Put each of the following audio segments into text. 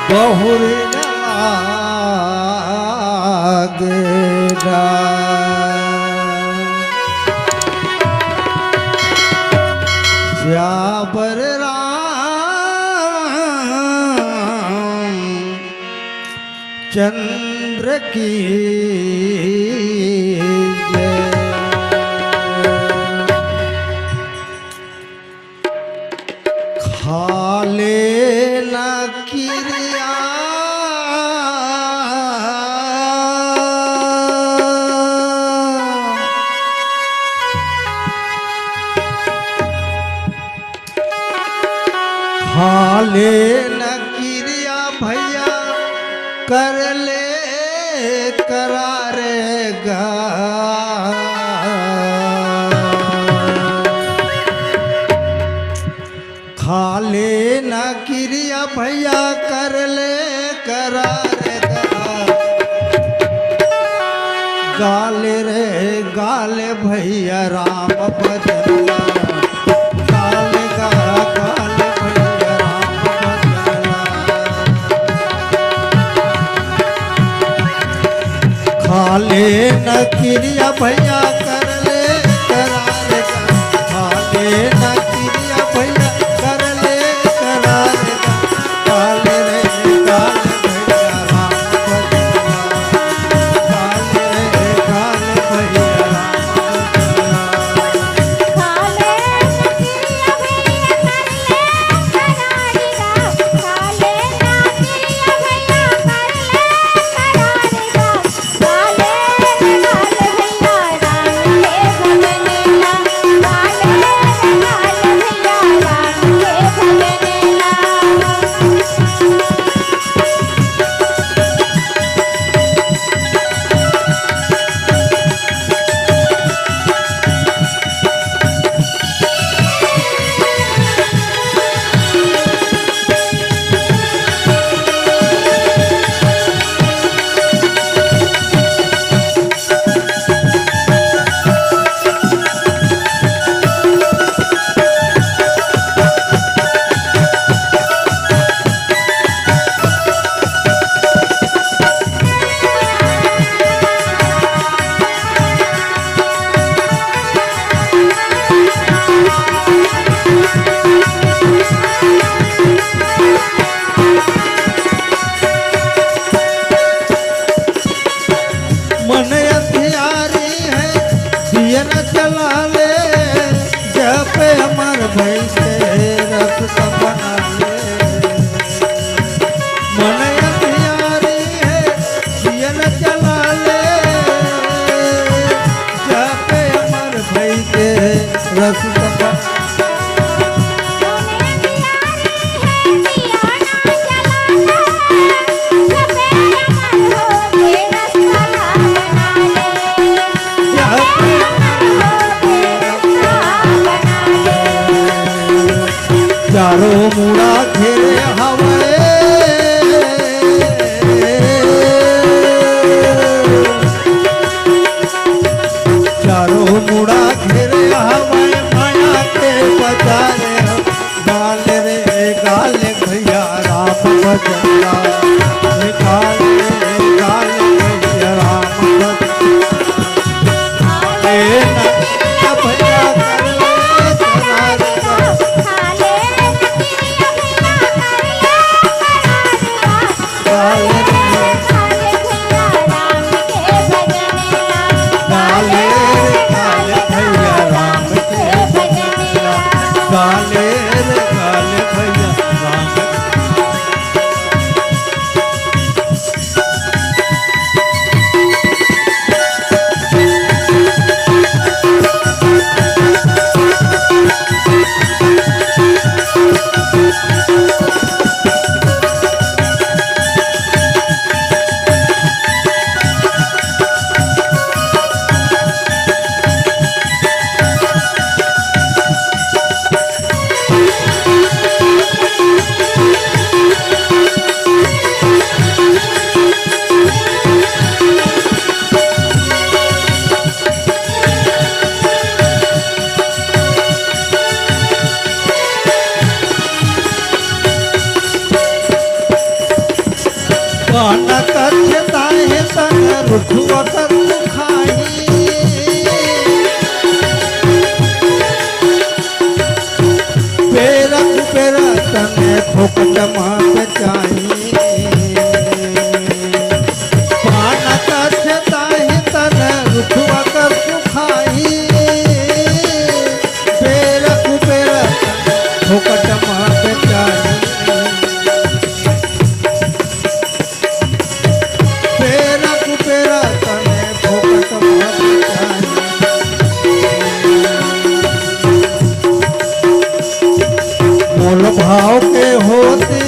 बहुरी लागेगा श्यावर राम चंद्र की खाले न किरिया खाले न किरिया भैया कर ले करारेगा खाले न किरिया भैया कर ले करारेगा गाले रे गाले भैया राम भजना गाले गा गाले भैया राम भजना खाले न किरिया भैया कर ले करारेगा खाले न किरिया भैया कर ले करारेगा गाले रे गाले भैया राम भजना गाले रे गाले भैया राम भजना खाले नकिया भैया कर ले करारेगा खाले नकिया भैया कर ले मन हथियारी है दिया न चला ले जब अमर भई से रस बना ले मन हथियारी है दिया न चला ले जब अमर भई से रस बना चारों मुड़ा घेरे हवे चारों मुड़ा घेरे हवे माया के बजारे गाले रे गाले भैया राम भजना गाले रे गाले भैया राम भजना भैया कर ले करारेगा गाले रे गाले रे गाले भैया राम के भजना गाले रे गाले भैया राम फोकट मात चाहिए पान कछताही तन रुठवा कर सुखाई बेर कुबेर फोकट मात चाहिए बेर कुबेर तने फोकट मात चाहिए मोल भाव के होती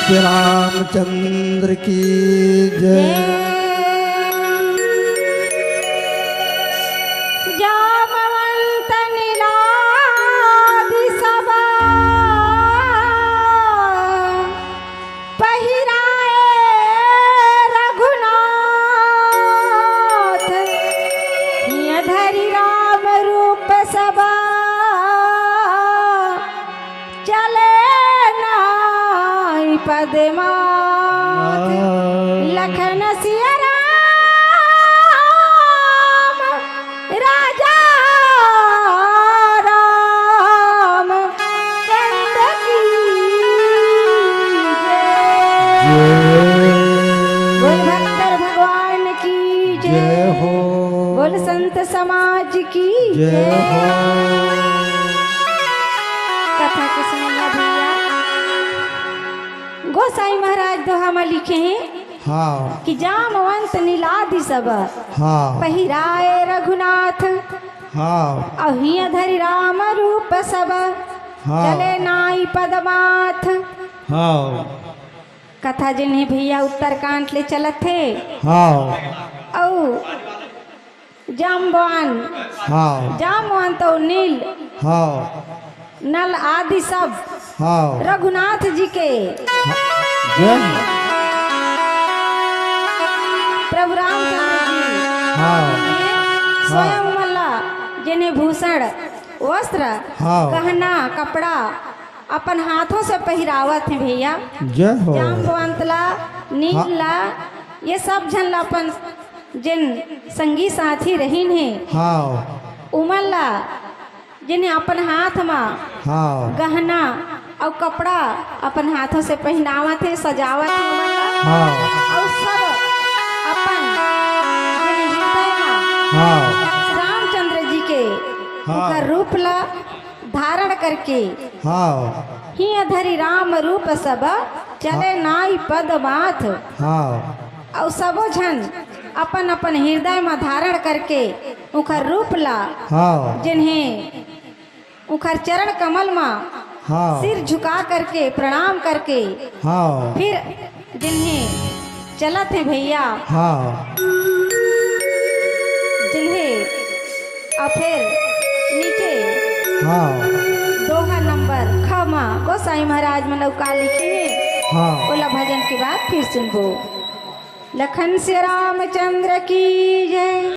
सत्य रामचंद्र की जय। जामवंत नीलाधि सबा पहिराए रघुनाथ हिय धरि राम रूप सबा चले नाई पदमात लखन सिया राम राजा राम चंद्र की जय। बोल भक्तर भगवान की जय जय हो बोल संत समाज की जय हो। कथा के सुनैया भैया गोसाई महाराज दोहा में लिखे हैं हाँ कि जामवंत नीलाधि सब हाँ पहिराए रघुनाथ हाँ अहिय धरि राम रूप सब हाँ। चले नाई पदमाथ। हाँ कथा जिन्हें भैया उत्तरकांड ले चलत थे हाँ औ जाम्बवान हाँ जामवंत तो नील हाँ नल आदि सब हाँ रघुनाथ जी के जय प्रभु रामचंद्र जी हाँ स्वयं मल्ला जिन्हें भूषण वस्त्र हाँ। गहना कपड़ा अपन हाथों से पहरावत है भैया। जय हो जाम्बवंतला नीला ये सब जन ला अपन जिन संगी साथी रहीन है हाँ उमल्ला जिन्हें अपन हाथ में हाँ गहना और कपड़ा अपन हाथों से पहनावत है सजावत है उमल्ला हाँ और सब अपन जिन्हें हृदय में हाँ रामचंद्र जी के हाँ। उनका रूप ला धारण करके हाँ ही धरि राम रूप सब चले नाई पदमाथ। हाँ और सबो जन अपन अपन हृदय में धारण करके उनका रूप ला हाँ जिन्हें उनका चरण कमल में हाँ सिर झुका करके प्रणाम करके हाँ फिर जिन्हें चलत है भैया हाँ जिन्हें और फिर नीचे हाँ दोहा नंबर खमा गोसाई महाराज में नौका लिखे हाँ ओला भजन के बाद फिर सुनबो। लखन से रामचंद्र की जय।